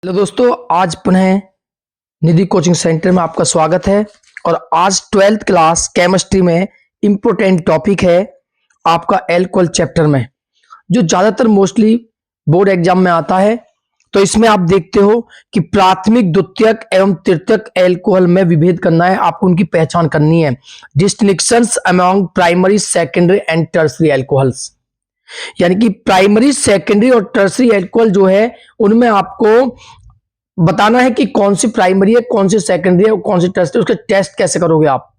Hello दोस्तों, आज पुनः निधि कोचिंग सेंटर में आपका स्वागत है। और आज 12th क्लास केमिस्ट्री में इंपोर्टेंट टॉपिक है आपका एल्कोहल चैप्टर में, जो ज्यादातर मोस्टली बोर्ड एग्जाम में आता है। तो इसमें आप देखते हो कि प्राथमिक, द्वितीयक एवं तृतीयक एल्कोहल में विभेद करना है, आपको उनकी पहचान करनी है। Distinctions among primary, secondary and tertiary alcohols, यानी कि प्राइमरी, सेकेंडरी और टर्सरी एल्कोहल जो है उनमें आपको बताना है कि कौन सी प्राइमरी है, कौन सी सेकेंडरी है और कौन सी टर्सरी। उसके टेस्ट कैसे करोगे आप?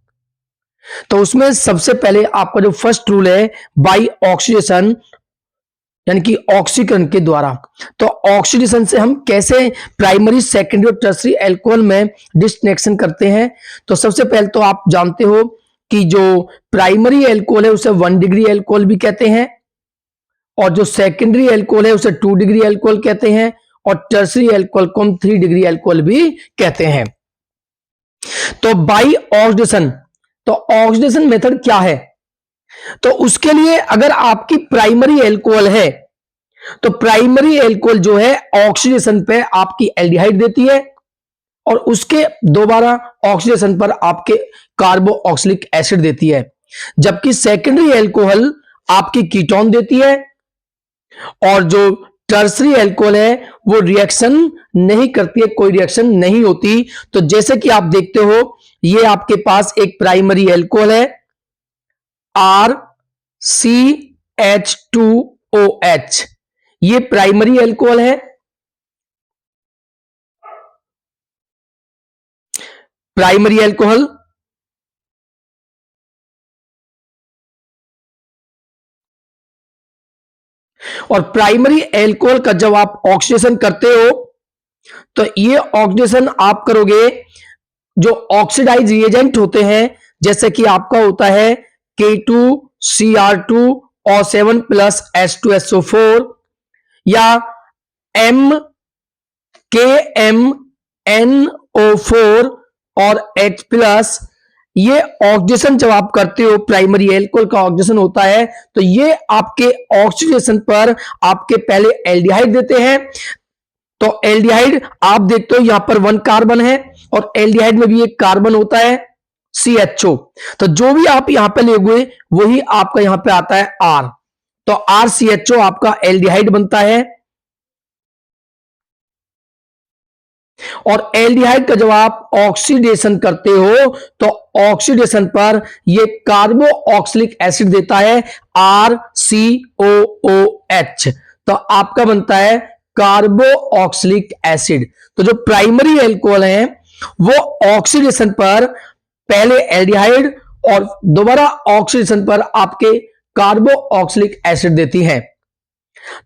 तो उसमें सबसे पहले आपका जो फर्स्ट रूल है, बाई ऑक्सीडेशन, यानी कि ऑक्सीकरण के द्वारा। तो ऑक्सीडेशन से हम कैसे प्राइमरी, सेकेंडरी और टर्सरी एल्कोहल में डिस्टिंक्शन करते हैं? तो सबसे पहले तो आप जानते हो कि जो प्राइमरी एल्कोहल है उसे 1 डिग्री एल्कोहल भी कहते हैं, और जो सेकेंडरी एल्कोहल है उसे 2 डिग्री एल्कोहल कहते हैं, और टर्सरी एल्कोहल को हम 3 डिग्री एल्कोहल भी कहते हैं। तो बाई ऑक्सीडेशन, तो ऑक्सीडेशन मेथड क्या है? तो उसके लिए अगर आपकी प्राइमरी एल्कोहल है तो प्राइमरी एल्कोहल जो है ऑक्सीडेशन पे आपकी एल्डिहाइड देती है, और उसके दोबारा ऑक्सीडेशन पर आपके कार्बोक्सिलिक एसिड देती है। जबकि सेकेंडरी एल्कोहल आपकी कीटोन देती है, और जो टर्सरी एल्कोहल है वो रिएक्शन नहीं करती है, कोई रिएक्शन नहीं होती। तो जैसे कि आप देखते हो, ये आपके पास एक प्राइमरी एल्कोहल है, RCH2OH, ये प्राइमरी एल्कोहल है। प्राइमरी एल्कोहल और प्राइमरी एल्कोहल का जब आप ऑक्सीडेशन करते हो तो ये ऑक्सीडेशन आप करोगे, जो ऑक्सीडाइज रिएजेंट होते हैं, जैसे कि आपका होता है K2Cr2O7 प्लस H2SO4, या KMNO4 और H प्लस। ये ऑक्सीडेशन जब आप करते हो, प्राइमरी एल्कोहल का ऑक्सीडेशन होता है, तो ये आपके ऑक्सीडेशन पर आपके पहले एल्डिहाइड देते हैं। तो एल्डिहाइड आप देखते हो यहां पर 1 कार्बन है, और एल्डिहाइड में भी एक कार्बन होता है, CHO। तो जो भी आप यहां पे लोगे वही आपका यहां पे आता है R। तो RCHO आपका एल्डिहाइड बनता है, और एल्डिहाइड का जब आप ऑक्सीडेशन करते हो तो ऑक्सीडेशन पर ये कार्बोक्सिलिक एसिड देता है, RCOOH। तो आपका बनता है कार्बोक्सिलिक एसिड। तो जो प्राइमरी एल्कोहल है वो ऑक्सीडेशन पर पहले एल्डिहाइड और दोबारा ऑक्सीडेशन पर आपके कार्बोक्सिलिक एसिड देती है।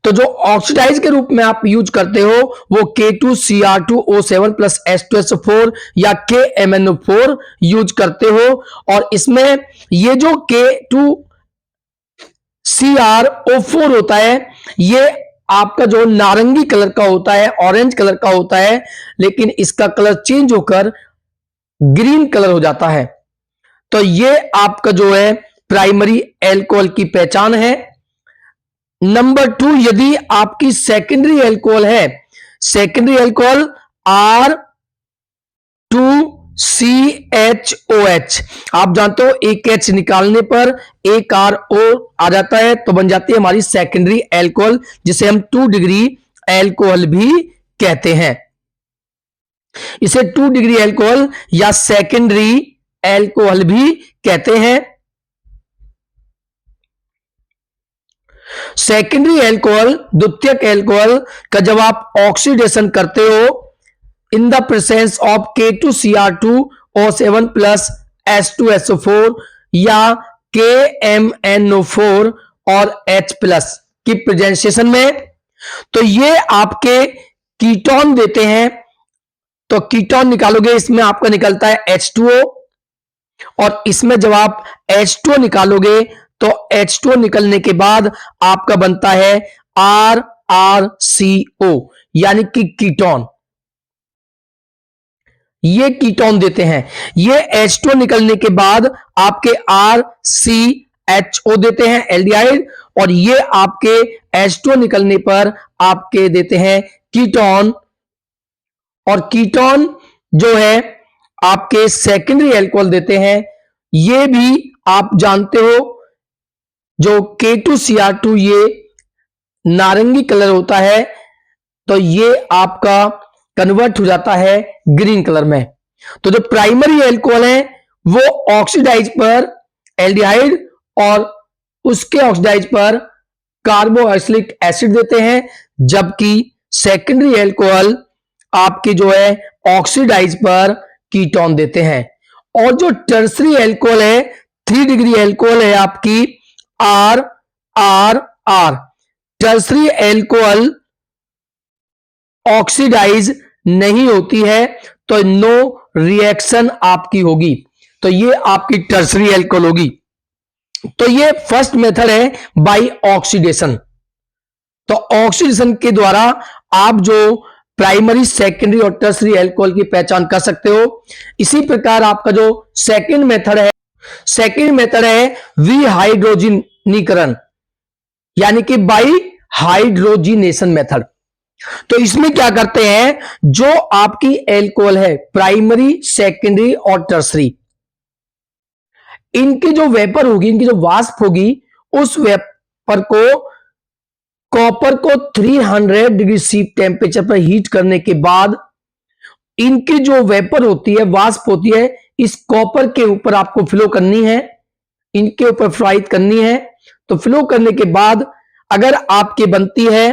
तो जो ऑक्सीडाइज के रूप में आप यूज करते हो वो K2Cr2O7 प्लस H2SO4 या KMNO4 यूज करते हो। और इसमें ये जो K2CrO4 होता है, ये आपका जो नारंगी कलर का होता है, ऑरेंज कलर का होता है, लेकिन इसका कलर चेंज होकर ग्रीन कलर हो जाता है। तो ये आपका जो है प्राइमरी एल्कोहल की पहचान है। नंबर 2, यदि आपकी सेकेंडरी एल्कोहल है, सेकेंडरी एल्कोहल R2CHOH, आप जानते हो एक H निकालने पर एक R और आ जाता है, तो बन जाती है हमारी सेकेंडरी एल्कोहल, जिसे हम 2 डिग्री एल्कोहल भी कहते हैं। इसे 2 डिग्री एल्कोहल या सेकेंडरी एल्कोहल भी कहते हैं। सेकेंडरी एल्कोहल, द्वितीयक एल्कोहल का जब आप ऑक्सीडेशन करते हो in the presence of K2Cr2O7 plus H2SO4 या KMNO4 और H प्लस की प्रेजेंटेशन में, तो ये आपके कीटोन देते हैं। तो कीटोन निकालोगे, इसमें आपका निकलता है H2O, और इसमें जब आप H2O निकालोगे तो H2O निकलने के बाद आपका बनता है RRCO, यानी कि कीटोन। ये कीटोन देते हैं। ये H2O निकलने के बाद आपके RCHO देते हैं, एल्डिहाइड, और ये आपके H2O निकलने पर आपके देते हैं कीटोन और कीटोन जो है आपके सेकेंडरी अल्कोहल देते हैं। ये भी आप जानते हो, जो K2Cr2 ये नारंगी कलर होता है, तो ये आपका कन्वर्ट हो जाता है ग्रीन कलर में। तो जो प्राइमरी अल्कोहल है वो ऑक्सीडाइज पर एल्डिहाइड और उसके ऑक्सीडाइज पर कार्बोक्सिलिक एसिड देते हैं, जबकि सेकेंडरी अल्कोहल आपके जो है ऑक्सीडाइज पर कीटोन देते हैं। और जो टर्सरी अल्कोहल है, 3 डिग्री अल्कोहल है आपकी R R R. Tertiary alcohol oxidise नहीं होती है, तो नो रिएक्शन आपकी होगी, तो ये आपकी टर्सरी अल्कोहल होगी। तो ये फर्स्ट मेथड है बाय ऑक्सीडेशन। तो ऑक्सीडेशन के द्वारा आप जो प्राइमरी, सेकेंडरी और टर्सरी अल्कोहल की पहचान कर सकते हो। इसी प्रकार आपका जो सेकेंड मेथड है विहाइड्रोजनीकरण, यानी कि बाय हाइड्रोजिनेशन मेथड। तो इसमें क्या करते हैं, जो आपकी अल्कोहल है प्राइमरी, सेकेंडरी और टर्सरी, इनकी जो वेपर होगी, इनकी जो वाष्प होगी, उस वेपर को कॉपर को 300 डिग्री सी टेम्परेचर पर हीट करने के बाद इनकी जो वेपर होती है, वाष्प होती है, इस कॉपर के ऊपर आपको फ्लो करनी है, इनके ऊपर फ्राइट करनी है। तो फ्लो करने के बाद अगर आपकी बनती है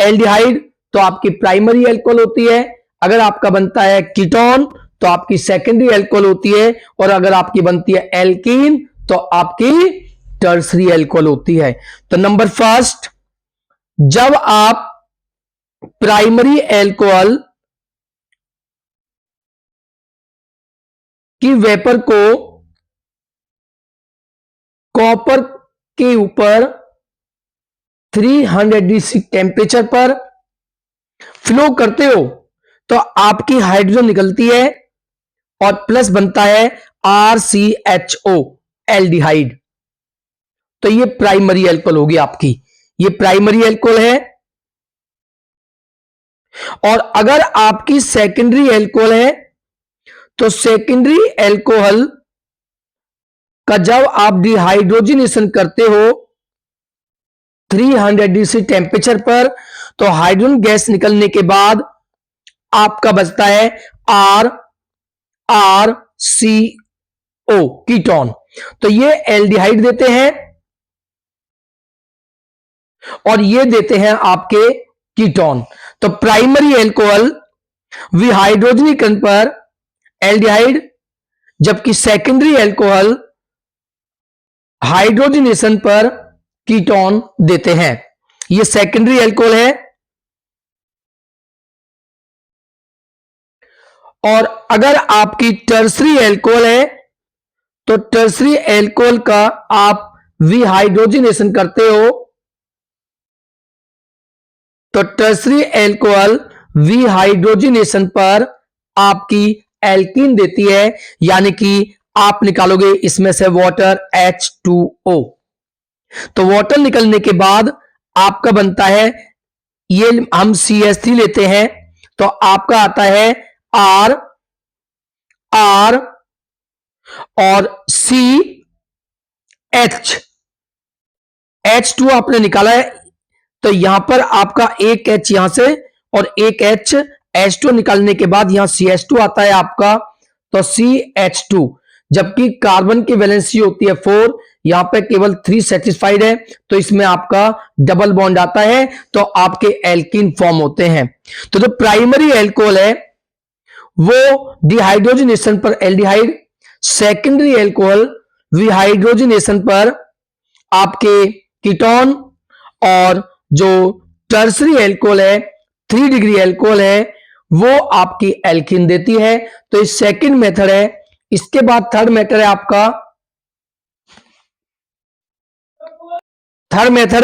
एल्डिहाइड तो आपकी प्राइमरी अल्कोहल होती है, अगर आपका बनता है कीटोन तो आपकी सेकेंडरी अल्कोहल होती है, और अगर आपकी बनती है एल्कीन तो आपकी टर्सरी अल्कोहल होती है। तो नंबर फर्स्ट, जब आप प्राइमरी अल्कोहल की वेपर को कॉपर के ऊपर 300 डिग्री टेम्परेचर पर फ्लो करते हो तो आपकी हाइड्रोजन निकलती है और प्लस बनता है RCHO एल्डिहाइड। तो ये प्राइमरी अल्कोहल होगी आपकी, ये प्राइमरी अल्कोहल है। और अगर आपकी सेकेंडरी अल्कोहल है तो सेकेंडरी अल्कोहल का जब आप डिहाइड्रोजनेशन करते हो 300 डिग्री टेम्परेचर पर, तो हाइड्रोजन गैस निकलने के बाद आपका बचता है RCO कीटोन। तो ये एल्डिहाइड देते हैं और ये देते हैं आपके कीटोन। तो प्राइमरी अल्कोहल विहाइड्रोजनीकरण पर एल्डिहाइड, जबकि सेकेंडरी अल्कोहल हाइड्रोजनेशन पर कीटोन देते हैं। ये सेकेंडरी अल्कोहल है। और अगर आपकी टर्सरी अल्कोहल है तो टर्सरी अल्कोहल का आप विहाइड्रोजनेशन करते हो तो टर्सरी अल्कोहल विहाइड्रोजनेशन पर आपकी एल्कीन देती है, यानी कि आप निकालोगे इसमें से वाटर H2O। तो वाटर निकलने के बाद आपका बनता है, ये हम CH3 लेते हैं तो आपका आता है R और CH, H2 आपने निकाला है तो यहां पर आपका एक H यहां से और एक H, H2 निकालने के बाद यहां CH2 आता है आपका, तो CH2, जबकि कार्बन की वैलेंसी होती है 4, यहां पे केवल 3 सेटिस्फाइड है, तो इसमें आपका डबल बॉन्ड आता है, तो आपके एल्कीन फॉर्म होते हैं। तो जो प्राइमरी अल्कोहल है वो डिहाइड्रोजनेशन पर एल्डिहाइड, सेकेंडरी अल्कोहल विहाइड्रोजनेशन पर आपके कीटोन, और जो टर्सरी अल्कोहल है 3 डिग्री अल्कोहल है वो आपकी एल्कीन देती है। तो इस सेकंड मेथड है। इसके बाद थर्ड मेथड है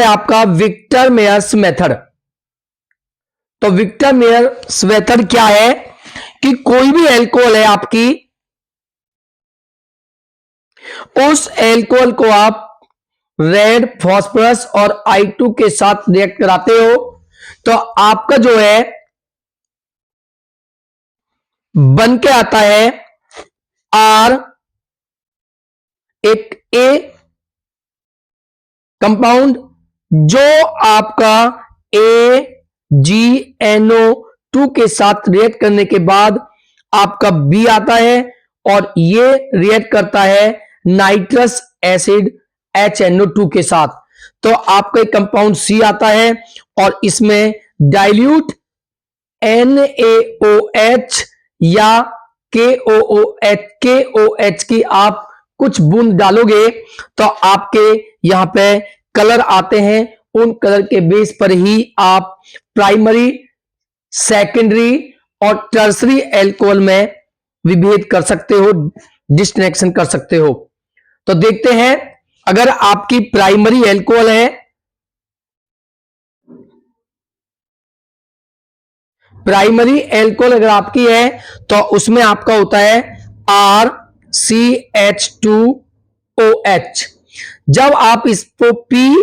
आपका, विक्टर मेयर्स मेथड। तो विक्टर मेयर्स मेथड क्या है कि कोई भी अल्कोहल है आपकी, उस अल्कोहल को आप रेड फास्फोरस और I2 के साथ रिएक्ट कराते हो तो आपका जो है बन के आता है आर, एक ए कंपाउंड जो आपका AgNO2 के साथ रिएक्ट करने के बाद आपका बी आता है और ये रिएक्ट करता है नाइट्रस एसिड HNO2 के साथ। तो आपका एक कंपाउंड सी आता है और इसमें डाइल्यूट NaOH या KOH की आप कुछ बूंद डालोगे तो आपके यहां पे कलर आते हैं। उन कलर के बेस पर ही आप प्राइमरी, सेकेंडरी और टर्सरी एल्कोहल में विभेद कर सकते हो, डिस्टिंक्शन कर सकते हो। तो देखते हैं, अगर आपकी प्राइमरी एल्कोहल है, प्राइमरी एल्कोहल अगर आपकी है तो उसमें आपका होता है RCH2OH। जब आप इसको P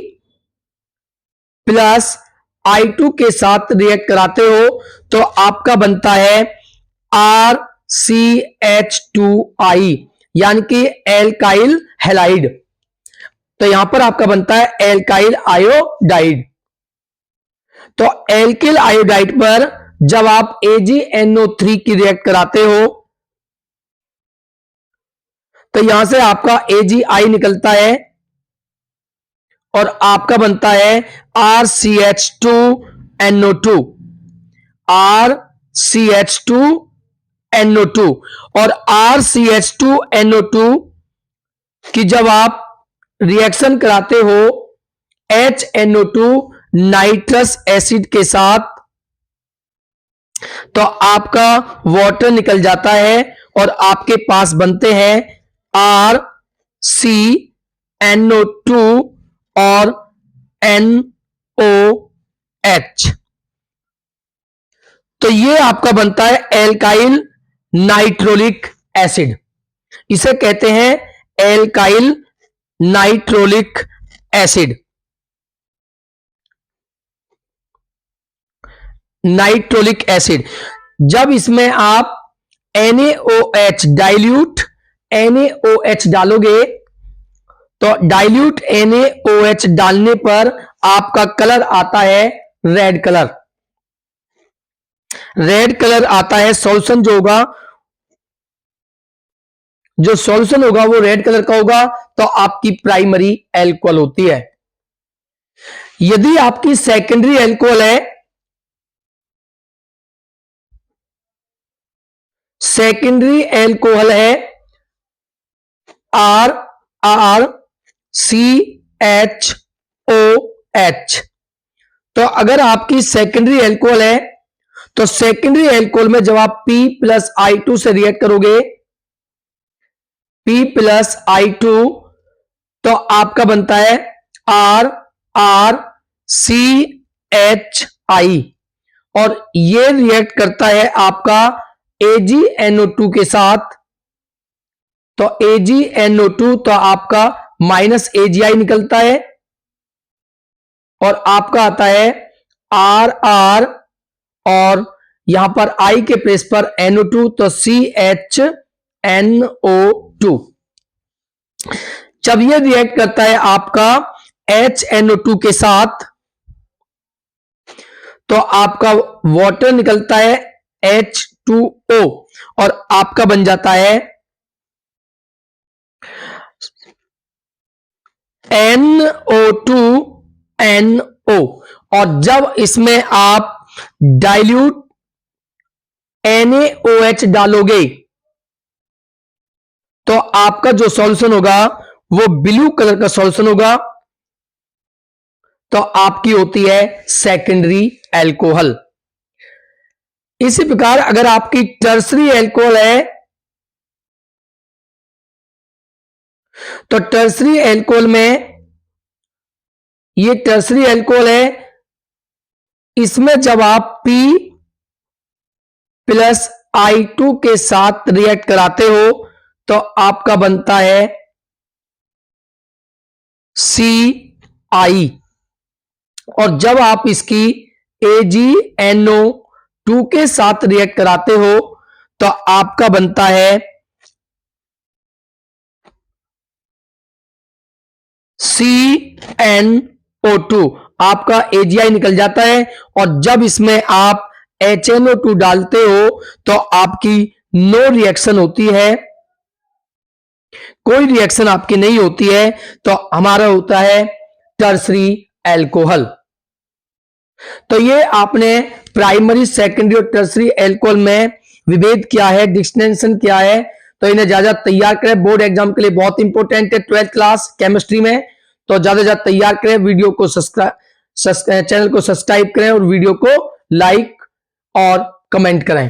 प्लस I2 के साथ रिएक्ट कराते हो तो आपका बनता है RCH2I, यानी कि एल्काइल हैलाइड। तो यहां पर आपका बनता है एल्काइल आयोडाइड। तो एल्किल आयोडाइड पर जब आप AgNO3 की रिएक्ट कराते हो तो यहां से आपका AgI निकलता है और आपका बनता है RCH2NO2, RCH2NO2। और RCH2NO2 की जब आप रिएक्शन कराते हो HNO2 नाइट्रस एसिड के साथ तो आपका वाटर निकल जाता है और आपके पास बनते हैं RCNO2 और NOH। तो ये आपका बनता है एल्काइल नाइट्रोलिक एसिड। इसे कहते हैं alkyl nitrolic acid. Nitrolic acid जब इसमें आप NaOH डाइल्यूट NaOH डालोगे तो डाइल्यूट NaOH डालने पर आपका कलर आता है रेड कलर। रेड कलर आता है, सॉल्यूशन जो सॉल्यूशन होगा वो रेड कलर का होगा, तो आपकी प्राइमरी एल्कोहल होती है। यदि आपकी सेकेंडरी एल्कोहल है, सेकेंडरी एल्कोहल है RCHOH। तो अगर आपकी सेकेंडरी एल्कोहल है तो सेकेंडरी एल्कोहल में जब आप P प्लस I2 से रिएक्ट करोगे, P प्लस I2, तो आपका बनता है RCHI और ये रिएक्ट करता है आपका AgNO2 के साथ। तो AgNO2 तो आपका माइनस AgI निकलता है और आपका आता है RR और यहां पर I के प्लेस पर NO2 तो CHNO2। जब ये रिएक्ट करता है आपका HNO2 के साथ तो आपका वाटर निकलता है H2O और आपका बन जाता है NO2NO। और जब इसमें आप डाइल्यूट NaOH डालोगे तो आपका जो सॉल्यूशन होगा वो ब्लू कलर का सॉल्यूशन होगा, तो आपकी होती है सेकेंडरी एल्कोहल। इसी प्रकार अगर आपकी टर्सरी एल्कोहल है तो टर्सरी एल्कोहल में, ये टर्सरी एल्कोहल है, इसमें जब आप P प्लस I2 के साथ रिएक्ट कराते हो तो आपका बनता है CI और जब आप इसकी AgNO2 के साथ रिएक्ट कराते हो तो आपका बनता है CnO2, आपका AgI निकल जाता है। और जब इसमें आप HNO2 डालते हो तो आपकी नो रिएक्शन होती है, कोई रिएक्शन आपकी नहीं होती है, तो हमारा होता है टर्सरी एल्कोहल। तो ये आपने प्राइमरी, सेकेंडरी और टर्सरी एल्कोहल में विभेद क्या है, डिस्टिंक्शन क्या है, तो इन्हें ज्यादा तैयार करें। बोर्ड एग्जाम के लिए बहुत इंपॉर्टेंट है 12th क्लास केमिस्ट्री में, तो ज्यादा तैयार करें। वीडियो को चैनल को सब्सक्राइब करें और वीडियो को लाइक और कमेंट करें।